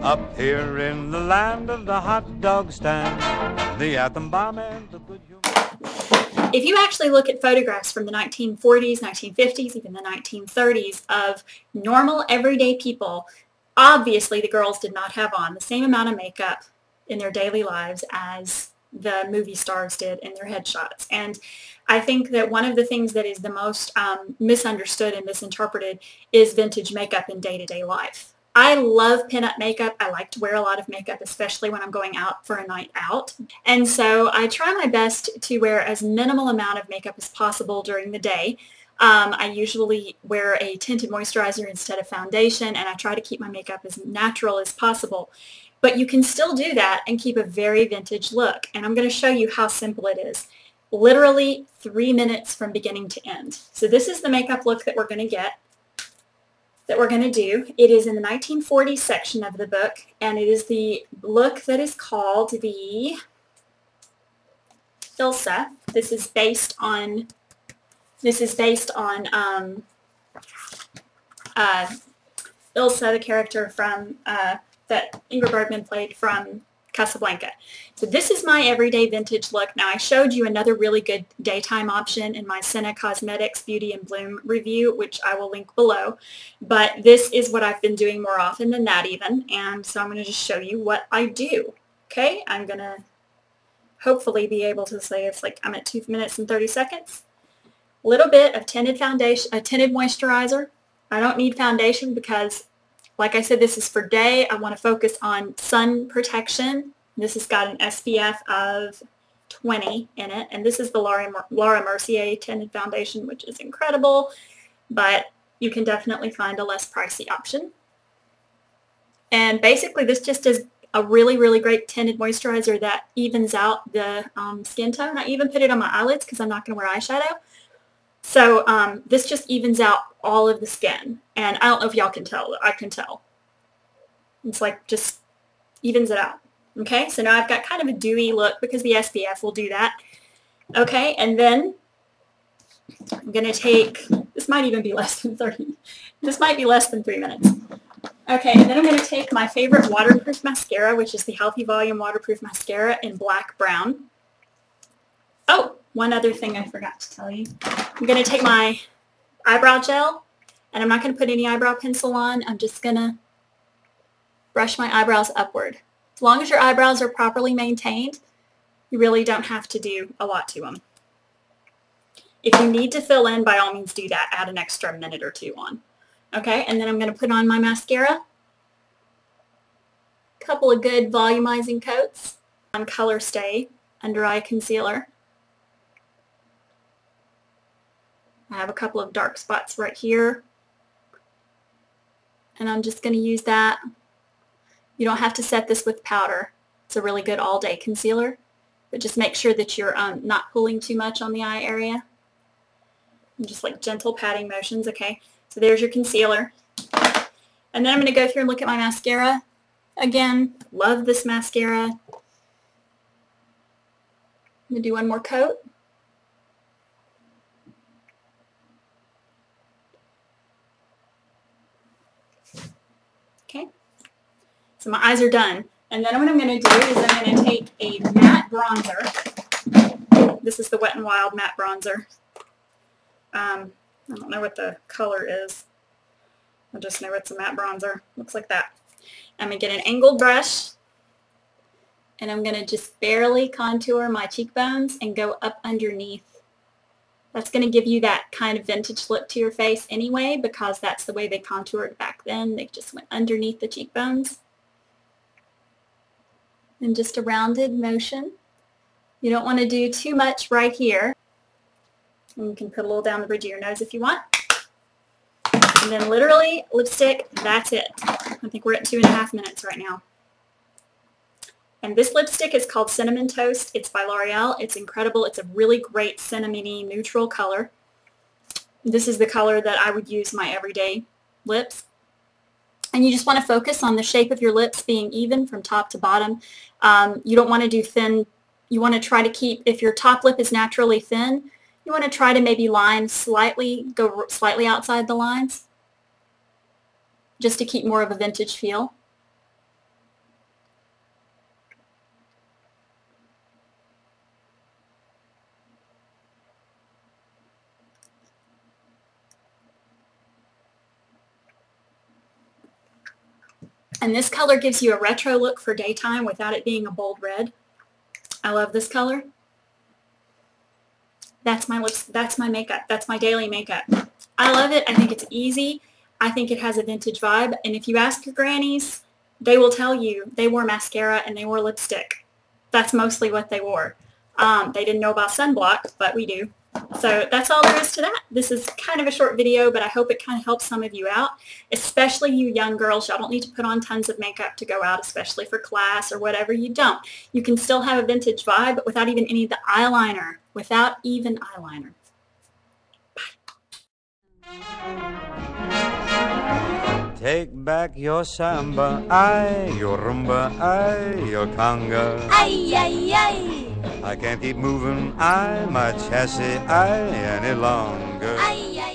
Up here in the land of the hot dog stand, the atom bomb and the good humor. If you actually look at photographs from the 1940s, 1950s, even the 1930s of normal everyday people, obviously the girls did not have on the same amount of makeup in their daily lives as the movie stars did in their headshots. And I think that one of the things that is the most misunderstood and misinterpreted is vintage makeup in day-to-day life. I love pinup makeup. I like to wear a lot of makeup, especially when I'm going out for a night out. And so I try my best to wear as minimal amount of makeup as possible during the day. I usually wear a tinted moisturizer instead of foundation, and I try to keep my makeup as natural as possible. But you can still do that and keep a very vintage look. And I'm going to show you how simple it is. Literally 3 minutes from beginning to end. So this is the makeup look that we're going to get. That we're going to do. It is in the 1940s section of the book, and it is the look that is called the Ilsa. This is based on Ilsa, the character from that Ingrid Bergman played from Casablanca. So this is my everyday vintage look. Now I showed you another really good daytime option in my Senna Cosmetics Beauty and Bloom review, which I will link below. But this is what I've been doing more often than that even. And so I'm going to just show you what I do. Okay, I'm going to hopefully be able to say it's like I'm at 2 minutes and 30 seconds. A little bit of tinted foundation, a tinted moisturizer. I don't need foundation because, like I said, this is for day. I want to focus on sun protection. This has got an SPF of 20 in it. And this is the Laura Mercier tinted foundation, which is incredible. But you can definitely find a less pricey option. And basically, this just is a really, really great tinted moisturizer that evens out the skin tone. I even put it on my eyelids because I'm not going to wear eyeshadow. So this just evens out all of the skin. And I don't know if y'all can tell. I can tell. It's like just evens it out. Okay, so now I've got kind of a dewy look because the SPF will do that. Okay, and then I'm going to take, this might even be less than 30. This might be less than 3 minutes. Okay, and then I'm going to take my favorite waterproof mascara, which is the Healthy Volume Waterproof Mascara in Black Brown. Oh, one other thing I forgot to tell you. I'm going to take my eyebrow gel, and I'm not going to put any eyebrow pencil on. I'm just going to brush my eyebrows upward. As long as your eyebrows are properly maintained, you really don't have to do a lot to them. If you need to fill in, by all means do that. Add an extra minute or two on. Okay, and then I'm going to put on my mascara. Couple of good volumizing coats on Color Stay Under Eye Concealer. I have a couple of dark spots right here. And I'm just going to use that. You don't have to set this with powder. It's a really good all-day concealer. But just make sure that you're not pulling too much on the eye area. And just like gentle patting motions, okay? So there's your concealer. And then I'm going to go through and look at my mascara. Again, love this mascara. I'm going to do one more coat. Okay. So my eyes are done. And then what I'm going to do is I'm going to take a matte bronzer. This is the Wet n Wild matte bronzer. I don't know what the color is. I just know it's a matte bronzer. Looks like that. I'm going to get an angled brush, and I'm going to just barely contour my cheekbones and go up underneath. That's going to give you that kind of vintage look to your face anyway, because that's the way they contoured back then. They just went underneath the cheekbones. And just a rounded motion. You don't want to do too much right here. And you can put a little down the bridge of your nose if you want. And then literally, lipstick, that's it. I think we're at 2.5 minutes right now. And this lipstick is called Cinnamon Toast. It's by L'Oreal. It's incredible. It's a really great cinnamony neutral color. This is the color that I would use my everyday lips. And you just want to focus on the shape of your lips being even from top to bottom. You don't want to do thin. You want to try to keep, if your top lip is naturally thin, you want to try to maybe line slightly, go slightly outside the lines, just to keep more of a vintage feel. And this color gives you a retro look for daytime without it being a bold red. I love this color. That's my lips. That's my makeup. That's my daily makeup. I love it. I think it's easy. I think it has a vintage vibe. And if you ask your grannies, they will tell you they wore mascara and they wore lipstick. That's mostly what they wore. They didn't know about sunblock, but we do. So that's all there is to that. This is kind of a short video, but I hope it kind of helps some of you out, especially you young girls. Y'all don't need to put on tons of makeup to go out, especially for class or whatever. You don't. You can still have a vintage vibe, but without even any of the eyeliner. Without even eyeliner. Take back your samba, aye, your rumba, aye, your conga. Ay, ay, ay. I can't keep moving, aye, my chassis, aye, any longer. Ay, ay.